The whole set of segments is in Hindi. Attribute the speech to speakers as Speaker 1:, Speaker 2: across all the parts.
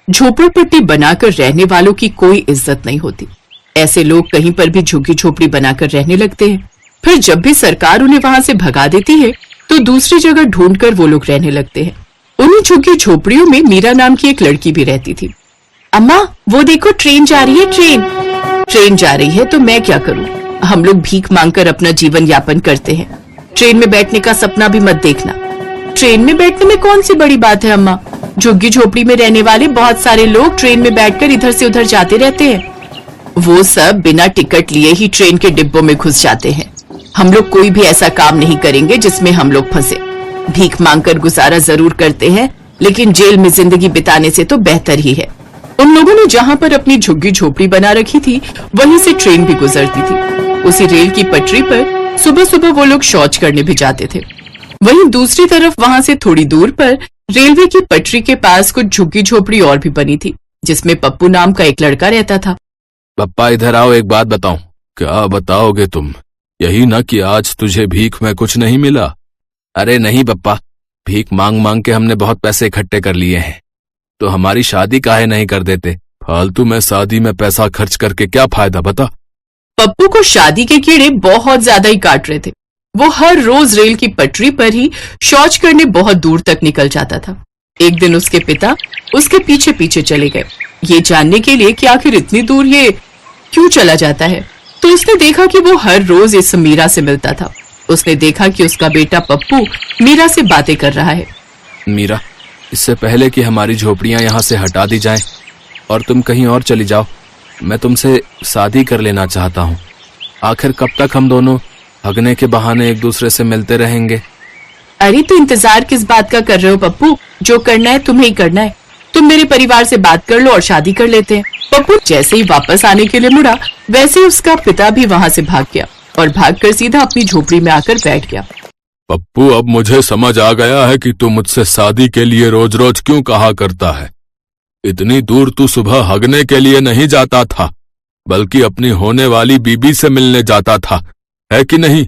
Speaker 1: झोपड़पट्टी बनाकर रहने वालों की कोई इज्जत नहीं होती। ऐसे लोग कहीं पर भी झुग्गी झोपड़ी बनाकर रहने लगते हैं। फिर जब भी सरकार उन्हें वहां से भगा देती है तो दूसरी जगह ढूंढकर वो लोग रहने लगते हैं। उन्हीं झुग्गी झोपड़ियों में मीरा नाम की एक लड़की भी रहती थी। अम्मा, वो देखो ट्रेन जा रही है। ट्रेन जा रही है तो मैं क्या करूं? हम लोग भीख मांगकर अपना जीवन यापन करते हैं। ट्रेन में बैठने का सपना भी मत देखना। ट्रेन में बैठने में कौन सी बड़ी बात है अम्मा? झुग्गी झोपड़ी में रहने वाले बहुत सारे लोग ट्रेन में बैठकर इधर से उधर जाते रहते हैं। वो सब बिना टिकट लिए ही ट्रेन के डिब्बों में घुस जाते हैं। हम लोग कोई भी ऐसा काम नहीं करेंगे जिसमें हम लोग फंसे। भीख मांगकर गुजारा जरूर करते हैं, लेकिन जेल में जिंदगी बिताने से तो बेहतर ही है। उन लोगों ने जहाँ पर अपनी झुग्गी झोपड़ी बना रखी थी वहीं से ट्रेन भी गुजरती थी। उसी रेल की पटरी पर सुबह सुबह वो लोग शौच करने भी जाते थे। वहीं दूसरी तरफ वहां से थोड़ी दूर पर रेलवे की पटरी के पास कुछ झुग्गी झोपड़ी और भी बनी थी, जिसमें पप्पू नाम का एक लड़का रहता था।
Speaker 2: पप्पा इधर आओ, एक बात बताऊं। क्या बताओगे तुम? यही ना कि आज तुझे भीख में कुछ नहीं मिला? अरे नहीं पप्पा, भीख मांग मांग के हमने बहुत पैसे इकट्ठे कर लिए हैं, तो हमारी शादी काहे नहीं कर देते? फालतू में शादी में पैसा खर्च करके क्या फायदा, बता।
Speaker 1: पप्पू को शादी के कीड़े बहुत ज्यादा ही काट रहे थे। वो हर रोज रेल की पटरी पर ही शौच करने बहुत दूर तक निकल जाता था। एक दिन उसके पिता उसके पीछे पीछे चले गए, ये जानने के लिए कि आखिर इतनी दूर ये क्यों चला जाता है। तो उसने देखा कि वो हर रोज इस मीरा से मिलता था। उसने देखा कि उसका बेटा पप्पू मीरा से बातें कर रहा है।
Speaker 2: मीरा, इससे पहले कि हमारी झोपड़ियां यहाँ से हटा दी जाएं और तुम कहीं और चली जाओ, मैं तुमसे शादी कर लेना चाहता हूँ। आखिर कब तक हम दोनों हगने के बहाने एक दूसरे से मिलते रहेंगे?
Speaker 1: अरे तो इंतजार किस बात का कर रहे हो पप्पू? जो करना है तुम्हें ही करना है। तुम मेरे परिवार से बात कर लो और शादी कर लेते हैं। पप्पू जैसे ही वापस आने के लिए मुड़ा, वैसे ही उसका पिता भी वहां से भाग गया और भागकर सीधा अपनी झोपड़ी में आकर बैठ गया।
Speaker 2: पप्पू, अब मुझे समझ आ गया है कि तू मुझसे शादी के लिए रोज रोज क्यों कहा करता है। इतनी दूर तू सुबह हगने के लिए नहीं जाता था, बल्कि अपनी होने वाली बीबी से मिलने जाता था, है कि नहीं?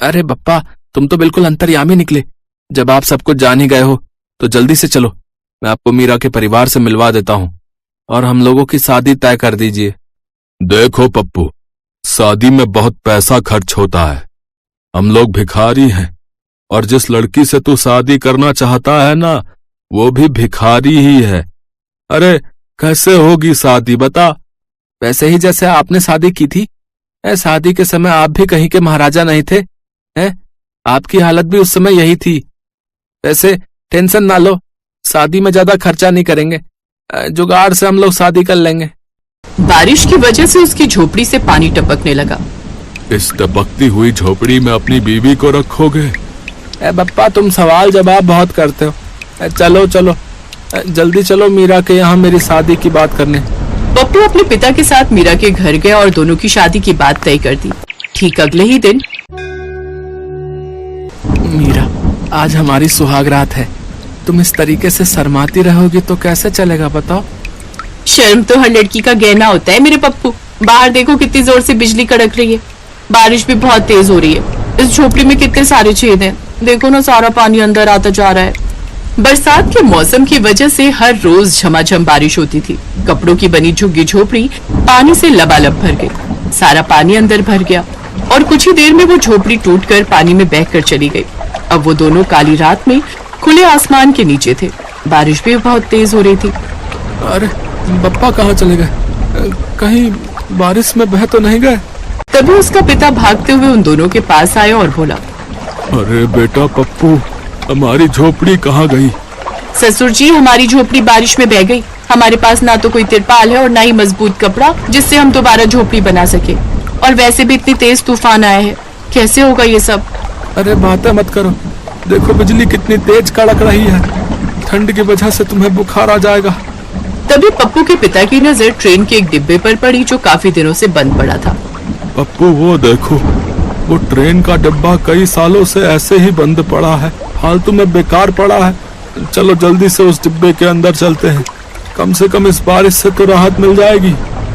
Speaker 2: अरे बप्पा, तुम तो बिल्कुल अंतर्यामी निकले। जब आप सब कुछ जान ही गए हो तो जल्दी से चलो, मैं आपको मीरा के परिवार से मिलवा देता हूँ और हम लोगों की शादी तय कर दीजिए। देखो पप्पू, शादी में बहुत पैसा खर्च होता है। हम लोग भिखारी हैं और जिस लड़की से तू शादी करना चाहता है ना, वो भी भिखारी ही है। अरे कैसे होगी शादी, बता। वैसे ही जैसे आपने शादी की थी। शादी के समय आप भी कहीं के महाराजा नहीं थे, हैं? आपकी हालत भी उस समय यही थी। वैसे टेंशन ना लो, शादी में ज्यादा खर्चा नहीं करेंगे, जुगाड़ से हम लोग शादी कर लेंगे।
Speaker 1: बारिश की वजह से उसकी झोपड़ी से पानी टपकने लगा।
Speaker 2: इस टपकती हुई झोपड़ी में अपनी बीवी को रखोगे? बप्पा, तुम सवाल जवाब बहुत करते हो। चलो चलो, जल्दी चलो मीरा के यहाँ मेरी शादी की बात करने।
Speaker 1: पप्पू अपने पिता के साथ मीरा के घर गया और दोनों की शादी की बात तय कर दी। ठीक अगले ही दिन,
Speaker 2: मीरा, आज हमारी सुहाग रात है। तुम इस तरीके से शर्माती रहोगी तो कैसे चलेगा, बताओ।
Speaker 1: शर्म तो हर लड़की का गहना होता है मेरे पप्पू। बाहर देखो कितनी जोर से बिजली कड़क रही है, बारिश भी बहुत तेज हो रही है। इस झोपड़ी में कितने सारे छेद हैं, देखो ना, सारा पानी अंदर आता जा रहा है। बरसात के मौसम की वजह से हर रोज झमाझम बारिश होती थी। कपड़ों की बनी झुग्गी झोपड़ी पानी से लबालब भर गई। सारा पानी अंदर भर गया और कुछ ही देर में वो झोपड़ी टूटकर पानी में बहकर चली गई। अब वो दोनों काली रात में खुले आसमान के नीचे थे। बारिश भी बहुत तेज हो रही थी।
Speaker 2: अरे बप्पा कहाँ चले गए? कहीं बारिश में बह तो नहीं गए?
Speaker 1: तभी उसका पिता भागते हुए उन दोनों के पास आया और बोला,
Speaker 2: अरे बेटा पप्पू, हमारी झोपड़ी कहाँ गई?
Speaker 1: ससुर जी, हमारी झोपड़ी बारिश में बह गई। हमारे पास ना तो कोई तिरपाल है और ना ही मजबूत कपड़ा जिससे हम दोबारा झोपड़ी बना सके। और वैसे भी इतनी तेज तूफान आया है, कैसे होगा ये सब?
Speaker 2: अरे बातें मत करो, देखो बिजली कितनी तेज कड़क रही है। ठंड की वजह से तुम्हें बुखार आ जाएगा।
Speaker 1: तभी पप्पू के पिता की नजर ट्रेन के एक डिब्बे पर पड़ी जो काफी दिनों से बंद पड़ा था।
Speaker 2: पप्पू, वो देखो, वो ट्रेन का डिब्बा कई सालों से ऐसे ही बंद पड़ा है, फालतू में बेकार पड़ा है। चलो जल्दी से उस डिब्बे के अंदर चलते हैं, कम से कम इस बारिश से तो राहत मिल जाएगी।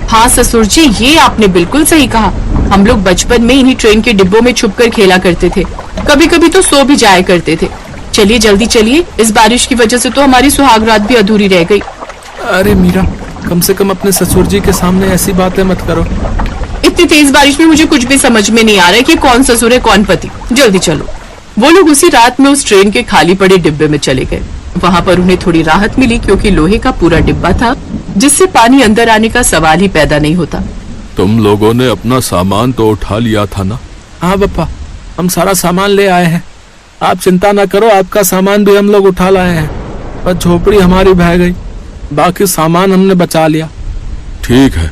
Speaker 1: हाँ ससुर जी, ये आपने बिल्कुल सही कहा। हम लोग बचपन में इन्हीं ट्रेन के डिब्बों में छुपकर खेला करते थे, कभी कभी तो सो भी जाया करते थे। चलिए जल्दी चलिए, इस बारिश की वजह से तो हमारी सुहाग रात भी अधूरी रह गई।
Speaker 3: अरे मीरा, कम से कम अपने ससुर जी के सामने ऐसी बातें मत करो।
Speaker 1: इतनी तेज बारिश में मुझे कुछ भी समझ में नहीं आ रहा है कि कौन ससुर है कौन पति। जल्दी चलो। वो लोग उसी रात में उस ट्रेन के खाली पड़े डिब्बे में चले गए। वहाँ पर उन्हें थोड़ी राहत मिली क्योंकि लोहे का पूरा डिब्बा था जिससे पानी अंदर आने का सवाल ही पैदा नहीं होता।
Speaker 2: तुम लोगों ने अपना सामान तो उठा लिया था ना?
Speaker 3: हाँ पप्पा, हम सारा सामान ले आए हैं। आप चिंता न करो, आपका सामान भी हम लोग उठा लाए हैं। पर झोपड़ी हमारी बह गई, बाकी सामान हमने बचा लिया।
Speaker 2: ठीक है,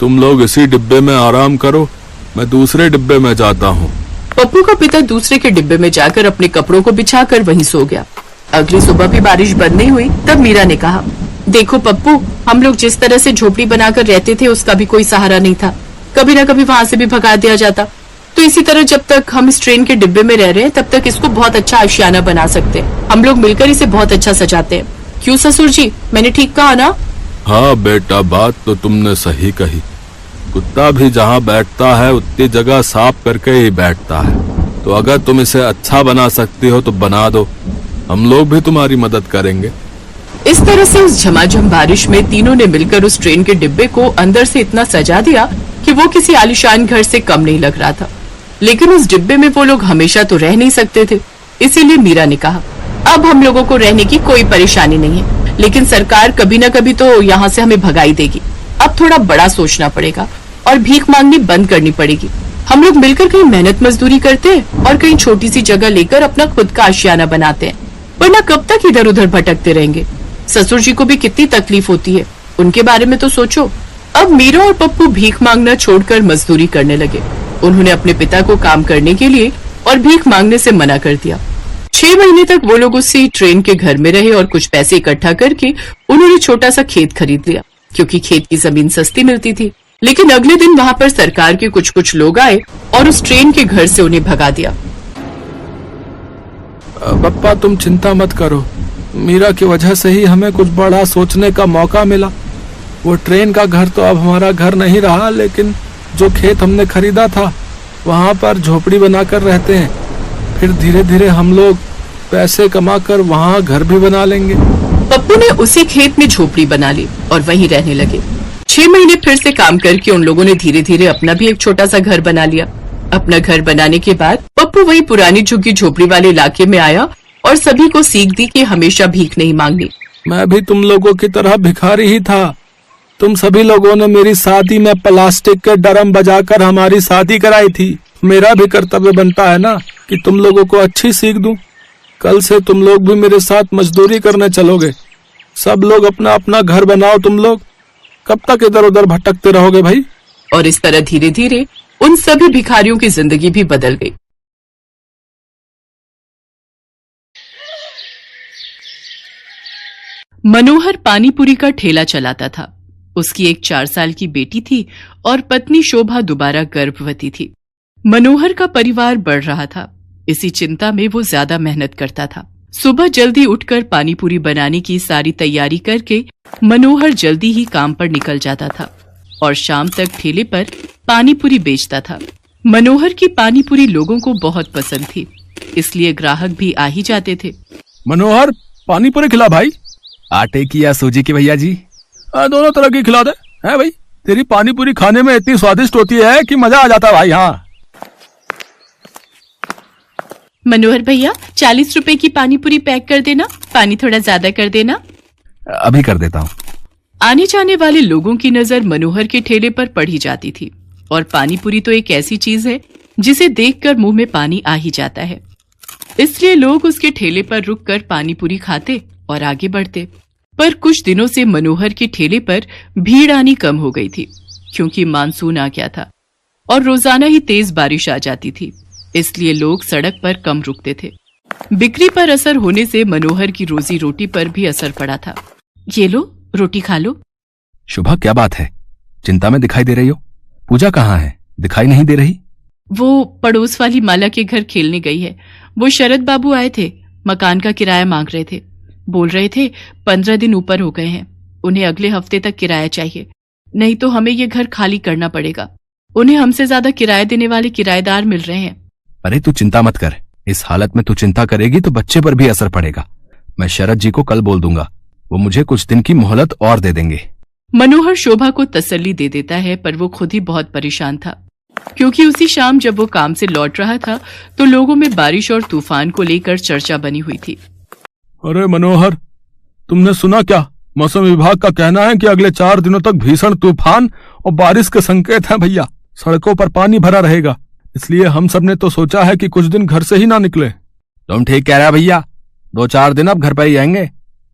Speaker 2: तुम लोग इसी डिब्बे में आराम करो, मैं दूसरे डिब्बे में जाता हूँ।
Speaker 1: पप्पू का पिता दूसरे के डिब्बे में जाकर अपने कपड़ों को बिछाकर वहीं सो गया। अगली सुबह भी बारिश बंद नहीं हुई। तब मीरा ने कहा, देखो पप्पू, हम लोग जिस तरह से झोपड़ी बनाकर रहते थे उसका भी कोई सहारा नहीं था। कभी न कभी वहाँ से भी भगा दिया जाता। तो इसी तरह जब तक हम इस ट्रेन के डिब्बे में रह रहे हैं तब तक इसको बहुत अच्छा आशियाना बना सकते हैं। हम लोग मिलकर इसे बहुत अच्छा सजाते हैं। क्यों ससुर जी, मैंने ठीक कहा ना?
Speaker 2: हाँ बेटा, बात तो तुमने सही कही। कुत्ता भी जहाँ बैठता है उतनी जगह साफ करके ही बैठता है। तो अगर तुम इसे अच्छा बना सकती हो तो बना दो, हम लोग भी तुम्हारी मदद करेंगे।
Speaker 1: इस तरह से उस झमाझम बारिश में तीनों ने मिलकर उस ट्रेन के डिब्बे को अंदर से इतना सजा दिया कि वो किसी आलीशान घर से कम नहीं लग रहा था। लेकिन उस डिब्बे में वो लोग हमेशा तो रह नहीं सकते थे। इसीलिए मीरा ने कहा, अब हम लोगों को रहने की कोई परेशानी नहीं है, लेकिन सरकार कभी न कभी तो यहाँ से हमें भगाई देगी। अब थोड़ा बड़ा सोचना पड़ेगा और भीख मांगनी बंद करनी पड़ेगी। हम लोग मिलकर कहीं मेहनत मजदूरी करते हैं और कहीं छोटी सी जगह लेकर अपना खुद का आशियाना बनाते हैं, वरना कब तक इधर उधर भटकते रहेंगे। ससुर जी को भी कितनी तकलीफ होती है, उनके बारे में तो सोचो। अब मीरा और पप्पू भीख मांगना छोड़कर मजदूरी करने लगे। उन्होंने अपने पिता को काम करने के लिए और भीख मांगने से मना कर दिया। 6 महीने तक वो लोग उसी ट्रेन के घर में रहे और कुछ पैसे इकट्ठा करके उन्होंने छोटा सा खेत खरीद लिया, क्योंकि खेत की जमीन सस्ती मिलती थी। लेकिन अगले दिन वहाँ पर सरकार के कुछ लोग आए और उस ट्रेन के घर से उन्हें भगा दिया।
Speaker 3: पप्पा, तुम चिंता मत करो, मीरा की वजह से ही हमें कुछ बड़ा सोचने का मौका मिला। वो ट्रेन का घर तो अब हमारा घर नहीं रहा, लेकिन जो खेत हमने खरीदा था वहाँ पर झोपड़ी बनाकर रहते हैं। फिर धीरे धीरे हम लोग पैसे कमाकर वहाँ घर भी बना लेंगे।
Speaker 1: पप्पू ने उसी खेत में झोपड़ी बना ली और वहीं रहने लगे। 6 महीने फिर से काम करके उन लोगों ने धीरे धीरे अपना भी एक छोटा सा घर बना लिया। अपना घर बनाने के बाद पप्पू वही पुरानी झुग्गी झोपड़ी वाले इलाके में आया और सभी को सीख दी कि हमेशा भीख नहीं मांगनी।
Speaker 3: मैं भी तुम लोगों की तरह भिखारी ही था। तुम सभी लोगों ने मेरी शादी में प्लास्टिक के ड्रम बजाकर हमारी शादी कराई थी। मेरा भी कर्तव्य बनता है ना कि तुम लोगों को अच्छी सीख दूं। कल से तुम लोग भी मेरे साथ मजदूरी करने चलोगे। सब लोग अपना अपना घर बनाओ। तुम लोग कब तक इधर उधर भटकते रहोगे भाई?
Speaker 1: और इस तरह धीरे धीरे उन सभी भिखारियों की जिंदगी भी बदल गई। मनोहर पानीपुरी का ठेला चलाता था। उसकी एक 4 साल की बेटी थी और पत्नी शोभा दोबारा गर्भवती थी। मनोहर का परिवार बढ़ रहा था, इसी चिंता में वो ज्यादा मेहनत करता था। सुबह जल्दी उठकर पानीपुरी बनाने की सारी तैयारी करके मनोहर जल्दी ही काम पर निकल जाता था और शाम तक ठेले पर पानीपुरी बेचता था। मनोहर की पानीपुरी लोगों को बहुत पसंद थी, इसलिए ग्राहक भी आ ही जाते थे।
Speaker 3: मनोहर, पानीपुरी खिला भाई।
Speaker 4: आटे की या सूजी की भैया जी?
Speaker 3: दोनों तरह की खिला दे। है भाई, तेरी पानीपुरी खाने में इतनी स्वादिष्ट होती है कि मजा आ जाता है भाई। हाँ
Speaker 1: मनोहर भैया, 40 रुपए की पानीपुरी पैक कर देना, पानी थोड़ा ज्यादा कर देना।
Speaker 4: अभी कर देता हूँ।
Speaker 1: आने जाने वाले लोगों की नजर मनोहर के ठेले पर पड़ी जाती थी और पानीपुरी तो एक ऐसी चीज है जिसे देखकर मुंह में पानी आ ही जाता है। इसलिए लोग उसके ठेले पर रुककर पानीपुरी खाते और आगे बढ़ते। पर कुछ दिनों से मनोहर के ठेले पर भीड़ आनी कम हो गई थी, क्योंकि मानसून आ गया था और रोजाना ही तेज बारिश आ जाती थी, इसलिए लोग सड़क पर कम रुकते थे। बिक्री पर असर होने से मनोहर की रोजी रोटी पर भी असर पड़ा था। ये लो, रोटी खा लो।
Speaker 4: शुभा, क्या बात है? चिंता में दिखाई दे रही हो। पूजा कहाँ है? दिखाई नहीं दे रही।
Speaker 1: वो पड़ोस वाली माला के घर खेलने गई है। वो शरद बाबू आए थे, मकान का किराया मांग रहे थे। बोल रहे थे 15 दिन ऊपर हो गए हैं, उन्हें अगले हफ्ते तक किराया चाहिए, नहीं तो हमें ये घर खाली करना पड़ेगा। उन्हें हमसे ज्यादा किराया देने वाले किराएदार मिल रहे हैं।
Speaker 4: अरे तू चिंता मत कर। इस हालत में तू चिंता करेगी तो बच्चे पर भी असर पड़ेगा। मैं शरद जी को कल बोल दूंगा। वो मुझे कुछ दिन की मोहलत और दे देंगे।
Speaker 1: मनोहर शोभा को तसल्ली दे देता है, पर वो खुद ही बहुत परेशान था, क्योंकि उसी शाम जब वो काम से लौट रहा था तो लोगों में बारिश और तूफान को लेकर चर्चा बनी हुई थी।
Speaker 3: अरे मनोहर, तुमने सुना क्या? मौसम विभाग का कहना है कि अगले 4 दिनों तक भीषण तूफान और बारिश के संकेत हैं भैया। सड़कों पर पानी भरा रहेगा, इसलिए हम सब ने तो सोचा है कि कुछ दिन घर से ही ना निकले।
Speaker 4: तुम ठीक कह रहे हो भैया, 2-4 दिन अब घर पर ही आएंगे।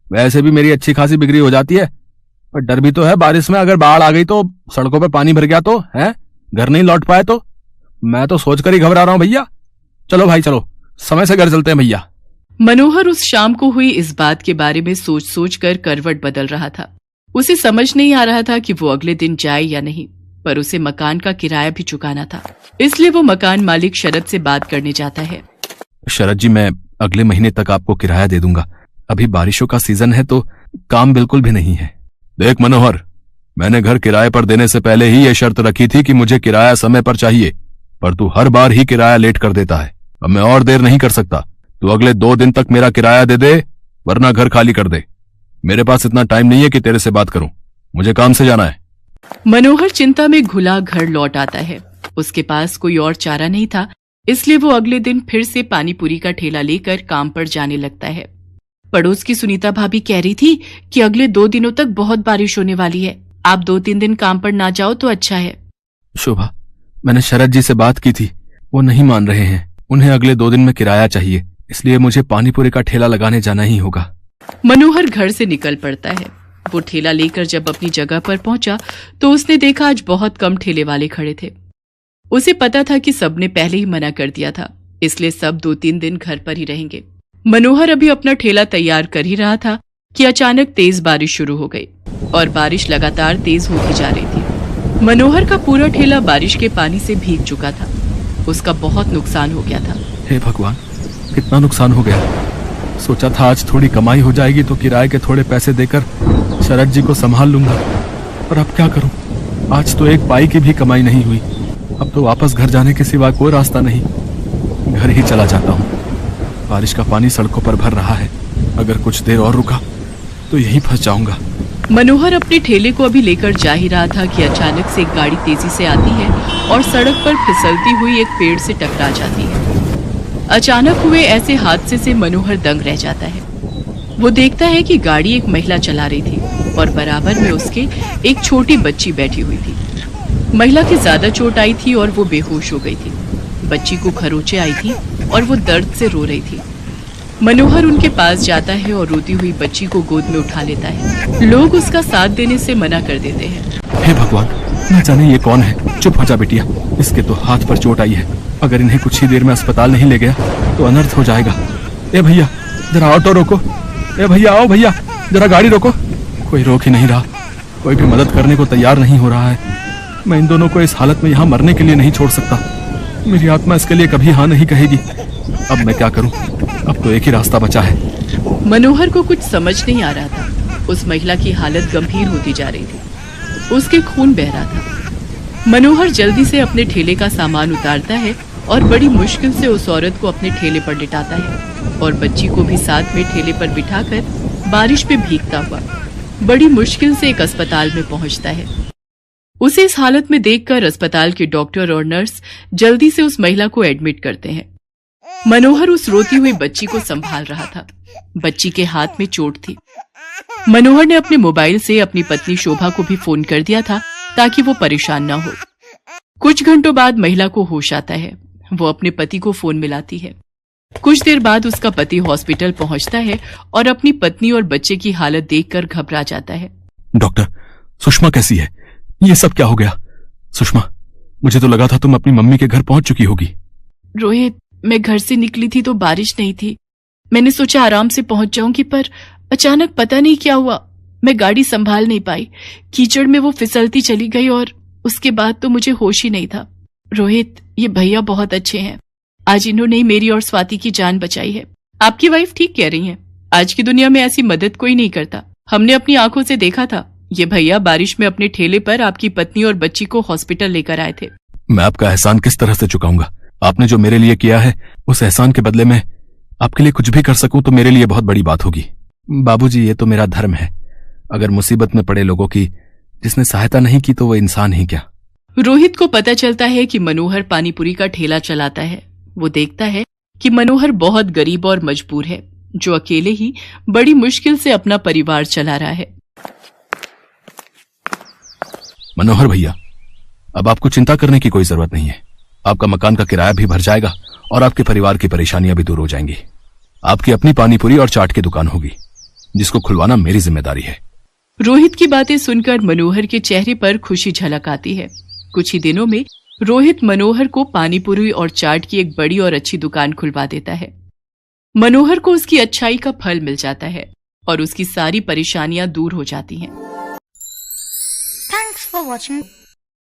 Speaker 4: वैसे भी मेरी अच्छी खासी बिक्री हो जाती है, पर डर भी तो है बारिश में अगर बाढ़ आ गई तो, सड़कों पे पानी भर गया तो, है घर नहीं लौट पाए तो। मैं तो सोचकर ही घबरा रहा हूं भैया। चलो भाई चलो, समय से घर चलते हैं भैया।
Speaker 1: मनोहर उस शाम को हुई इस बात के बारे में सोच सोच कर करवट बदल रहा था। उसे समझ नहीं आ रहा था कि वो अगले दिन जाए या नहीं, पर उसे मकान का किराया भी चुकाना था, इसलिए वो मकान मालिक शरद से बात करने जाता है।
Speaker 4: शरद जी, मैं अगले महीने तक आपको किराया दे दूंगा। अभी बारिशों का सीजन है तो काम बिल्कुल भी नहीं है।
Speaker 2: देख मनोहर, मैंने घर किराए पर देने से पहले ही ये शर्त रखी थी कि मुझे किराया समय पर चाहिए, पर तू हर बार ही किराया लेट कर देता है। अब मैं और देर नहीं कर सकता। तू अगले 2 दिन तक मेरा किराया दे दे, वरना घर खाली कर दे। मेरे पास इतना टाइम नहीं है कि तेरे से बात करूं, मुझे काम से जाना है।
Speaker 1: मनोहर चिंता में घुला घर लौट आता है। उसके पास कोई और चारा नहीं था, इसलिए वो अगले दिन फिर से पानीपुरी का ठेला लेकर काम पर जाने लगता है। पड़ोस की सुनीता भाभी कह रही थी कि अगले 2 दिनों तक बहुत बारिश होने वाली है, आप 2-3 दिन काम पर ना जाओ तो अच्छा है।
Speaker 4: शोभा, मैंने शरद जी से बात की थी, वो नहीं मान रहे हैं। उन्हें अगले 2 दिन में किराया चाहिए, इसलिए मुझे पानीपुरी का ठेला लगाने जाना ही होगा।
Speaker 1: मनोहर घर से निकल पड़ता है। वो ठेला लेकर जब अपनी जगह पर पहुंचा तो उसने देखा आज बहुत कम ठेले वाले खड़े थे। उसे पता था कि सबने पहले ही मना कर दिया था, इसलिए सब 2-3 दिन घर पर ही रहेंगे। मनोहर अभी अपना ठेला तैयार कर ही रहा था कि अचानक तेज बारिश शुरू हो गई और बारिश लगातार तेज होती जा रही थी। मनोहर का पूरा ठेला बारिश के पानी से भीग चुका था। उसका बहुत नुकसान हो गया था।
Speaker 4: हे भगवान, कितना नुकसान हो गया। सोचा था आज थोड़ी कमाई हो जाएगी तो किराए के थोड़े पैसे देकर शरद जी को संभाल लूंगा, पर अब क्या करूं? आज तो 1 पाई की भी कमाई नहीं हुई। अब तो वापस घर जाने के सिवा कोई रास्ता नहीं। घर ही चला जाता हूं। बारिश का पानी सड़कों पर भर रहा है, अगर कुछ देर और रुका तो यहीं फंस जाऊंगा।
Speaker 1: मनोहर अपने ठेले को अभी लेकर जा ही रहा था कि अचानक से एक गाड़ी तेजी से आती है और सड़क पर फिसलती हुई एक पेड़ से टकरा जाती है। अचानक हुए ऐसे हादसे से मनोहर दंग रह जाता है। वो देखता है कि गाड़ी एक महिला चला रही थी और बराबर में उसके एक छोटी बच्ची बैठी हुई थी। महिला की ज्यादा चोट आई थी और वो बेहोश हो गई थी। बच्ची को खरोंचे आई थी और वो दर्द से रो रही थी। मनोहर उनके पास जाता है और रोती हुई बच्ची को गोद में उठा लेता है। लोग उसका साथ देने से मना कर देते हैं।
Speaker 4: हे भगवान, न जाने ये कौन है। चुप हो जा बेटिया, इसके तो हाथ पर चोट आई है। अगर इन्हें कुछ ही देर में अस्पताल नहीं ले गया तो अनर्थ हो जाएगा। ए भैया, जरा ऑटो रोको। ए भैया, आओ भैया, जरा गाड़ी रोको। कोई रोक ही नहीं रहा, कोई भी मदद करने को तैयार नहीं हो रहा है। मैं इन दोनों को इस हालत में यहाँ मरने के लिए नहीं छोड़ सकता। मेरी आत्मा इसके लिए कभी हाँ नहीं कहेगी। अब मैं क्या करूं? अब तो एक ही रास्ता बचा है।
Speaker 1: मनोहर को कुछ समझ नहीं आ रहा था। उस महिला की हालत गंभीर होती जा रही थी, उसके खून बह रहा था। मनोहर जल्दी से अपने ठेले का सामान उतारता है और बड़ी मुश्किल से उस औरत को अपने ठेले पर लिटाता है और बच्ची को भी साथ में ठेले पर बिठाकर बारिश में भीगता हुआ बड़ी मुश्किल से एक अस्पताल में पहुंचता है। उसे इस हालत में देखकर अस्पताल के डॉक्टर और नर्स जल्दी से उस महिला को एडमिट करते हैं। मनोहर उस रोती हुई बच्ची को संभाल रहा था। बच्ची के हाथ में चोट थी। मनोहर ने अपने मोबाइल से अपनी पत्नी शोभा को भी फोन कर दिया था ताकि वो परेशान ना हो। कुछ घंटों बाद महिला को होश आता है। वो अपने पति को फोन मिलाती है। कुछ देर बाद उसका पति हॉस्पिटल पहुंचता है और अपनी पत्नी और बच्चे की हालत देखकर घबरा जाता है।
Speaker 4: डॉक्टर, सुषमा कैसी है? ये सब क्या हो गया? सुषमा, मुझे तो लगा था तुम अपनी मम्मी के घर पहुंच चुकी होगी।
Speaker 1: रोहित, मैं घर से निकली थी तो बारिश नहीं थी। मैंने सोचा आराम से पहुंच जाऊंगी, पर अचानक पता नहीं क्या हुआ, मैं गाड़ी संभाल नहीं पाई। कीचड़ में वो फिसलती चली गई और उसके बाद तो मुझे होश ही नहीं था। रोहित, ये भैया बहुत अच्छे हैं। आज इन्होंने ही मेरी और स्वाति की जान बचाई है। आपकी वाइफ ठीक कह रही हैं। आज की दुनिया में ऐसी मदद कोई नहीं करता। हमने अपनी आंखों से देखा था। ये भैया बारिश में अपने ठेले पर आपकी पत्नी और बच्ची को हॉस्पिटल लेकर आए थे।
Speaker 4: मैं आपका एहसान किस तरह से चुकाऊंगा? आपने जो मेरे लिए किया है, उस एहसान के बदले में आपके लिए कुछ भी कर सकूं तो मेरे लिए बहुत बड़ी बात होगी। बाबूजी, ये तो मेरा धर्म है। अगर मुसीबत में पड़े लोगों की जिसने सहायता नहीं की तो वो इंसान ही क्या।
Speaker 1: रोहित को पता चलता है कि मनोहर पानीपुरी का ठेला चलाता है। वो देखता है कि मनोहर बहुत गरीब और मजबूर है, जो अकेले ही बड़ी मुश्किल से अपना परिवार चला रहा है।
Speaker 4: मनोहर भैया, अब आपको चिंता करने की कोई जरूरत नहीं है। आपका मकान का किराया भी भर जाएगा और आपके परिवार की परेशानियां भी दूर हो जाएंगी। आपकी अपनी पानीपुरी और चाट की दुकान होगी, जिसको खुलवाना मेरी जिम्मेदारी है।
Speaker 1: रोहित की बातें सुनकर मनोहर के चेहरे पर खुशी झलक आती है। कुछ ही दिनों में रोहित मनोहर को पानीपुरी और चाट की एक बड़ी और अच्छी दुकान खुलवा देता है। मनोहर को उसकी अच्छाई का फल मिल जाता है और उसकी सारी परेशानियां दूर हो जाती हैं।
Speaker 5: Thanks for watching.